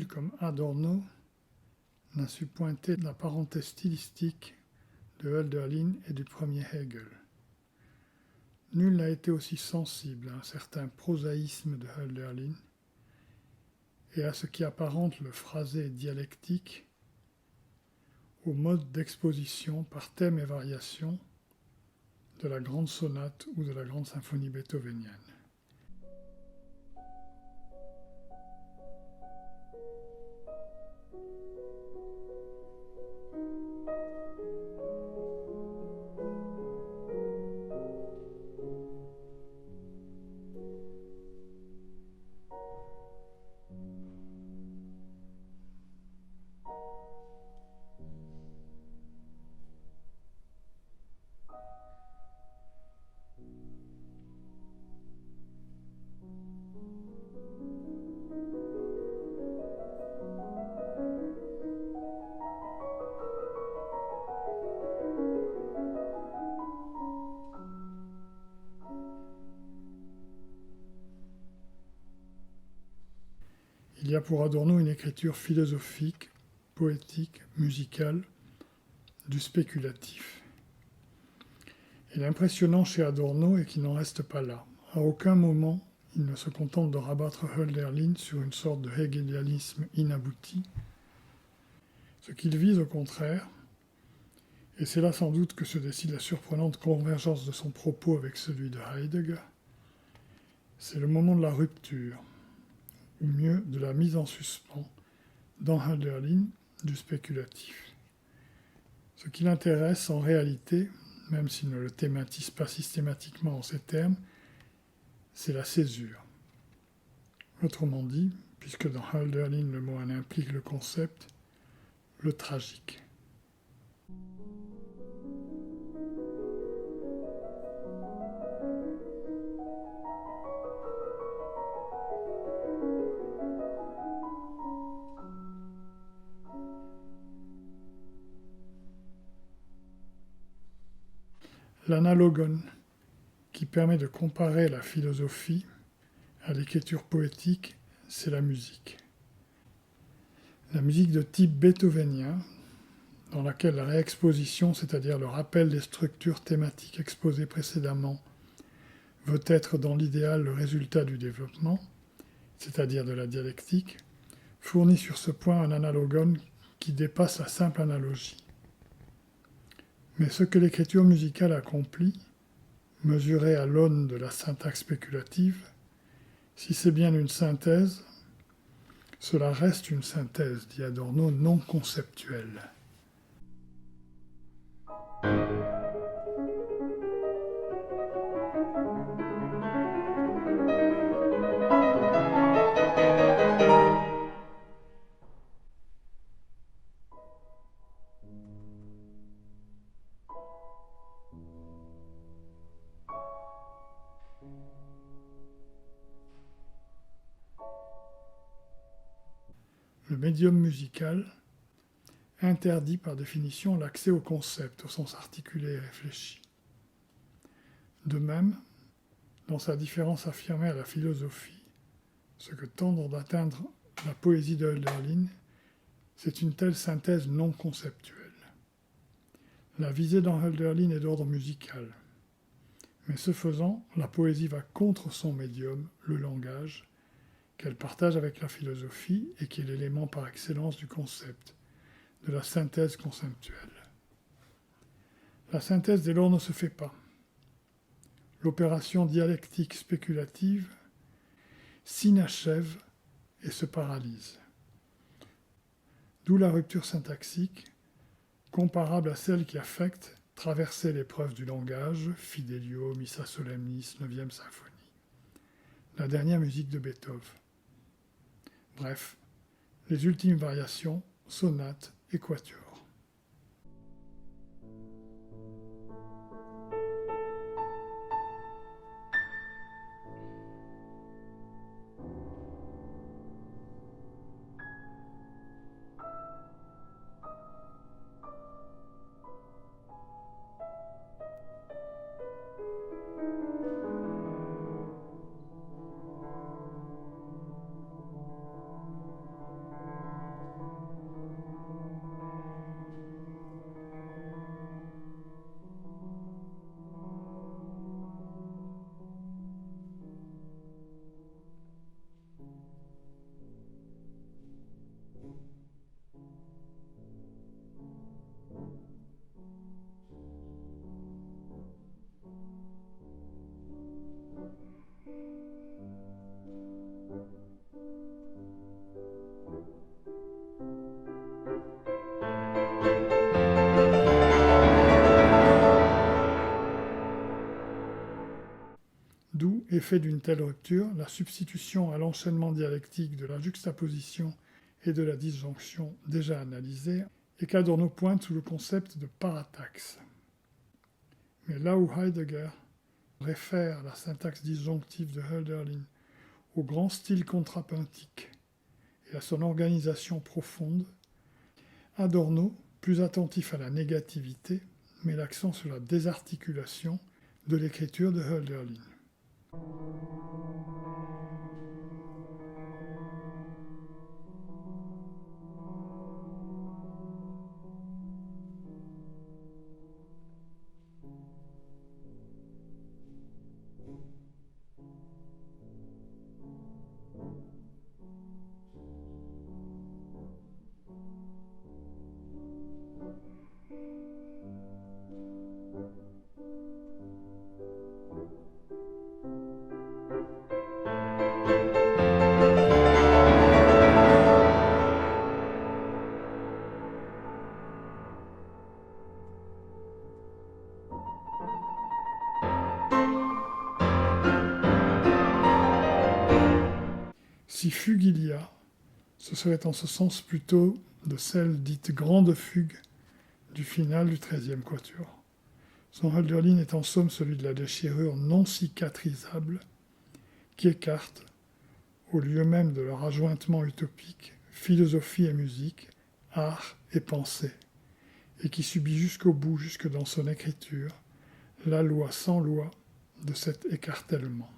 nul comme Adorno n'a su pointer la parenté stylistique de Hölderlin et du premier Hegel. Nul n'a été aussi sensible à un certain prosaïsme de Hölderlin et à ce qui apparente le phrasé dialectique, au mode d'exposition par thème et variation de la grande sonate ou de la grande symphonie beethovenienne. Il y a pour Adorno une écriture philosophique, poétique, musicale, du spéculatif. Et l'impressionnant chez Adorno est qu'il n'en reste pas là. À aucun moment, il ne se contente de rabattre Hölderlin sur une sorte de hegelianisme inabouti. Ce qu'il vise au contraire, et c'est là sans doute que se décide la surprenante convergence de son propos avec celui de Heidegger, c'est le moment de la rupture, ou mieux de la mise en suspens, dans Hölderlin, du spéculatif. Ce qui l'intéresse en réalité, même s'il ne le thématise pas systématiquement en ces termes, c'est la césure. Autrement dit, puisque dans Hölderlin le mot en implique le concept, le tragique. L'analogone, qui permet de comparer la philosophie à l'écriture poétique, c'est la musique. La musique de type beethovenien, dans laquelle la réexposition, c'est-à-dire le rappel des structures thématiques exposées précédemment, veut être dans l'idéal le résultat du développement, c'est-à-dire de la dialectique, fournit sur ce point un analogone qui dépasse la simple analogie. Mais ce que l'écriture musicale accomplit, mesuré à l'aune de la syntaxe spéculative, si c'est bien une synthèse, cela reste une synthèse, dit Adorno, non conceptuelle. Le médium musical interdit par définition l'accès au concept, au sens articulé et réfléchi. De même, dans sa différence affirmée à la philosophie, ce que tente d'atteindre la poésie de Hölderlin, c'est une telle synthèse non conceptuelle. La visée dans Hölderlin est d'ordre musical, mais ce faisant, la poésie va contre son médium, le langage, qu'elle partage avec la philosophie et qui est l'élément par excellence du concept, de la synthèse conceptuelle. La synthèse dès lors ne se fait pas. L'opération dialectique spéculative s'inachève et se paralyse. D'où la rupture syntaxique, comparable à celle qui affecte traverser l'épreuve du langage, Fidelio, Missa Solemnis, 9e symphonie, la dernière musique de Beethoven. Bref, les ultimes variations, sonates et quatuors. D'où, effet d'une telle rupture, la substitution à l'enchaînement dialectique de la juxtaposition et de la disjonction déjà analysée, et qu'Adorno pointe sous le concept de parataxe. Mais là où Heidegger réfère la syntaxe disjonctive de Hölderlin au grand style contrapuntique et à son organisation profonde, Adorno, plus attentif à la négativité, met l'accent sur la désarticulation de l'écriture de Hölderlin. Si fugue il y a, ce serait en ce sens plutôt de celle dite grande fugue du final du XIIIe quatuor. Son Hölderlin est en somme celui de la déchirure non cicatrisable qui écarte, au lieu même de leur adjointement utopique, philosophie et musique, art et pensée, et qui subit jusqu'au bout, jusque dans son écriture, la loi sans loi de cet écartèlement.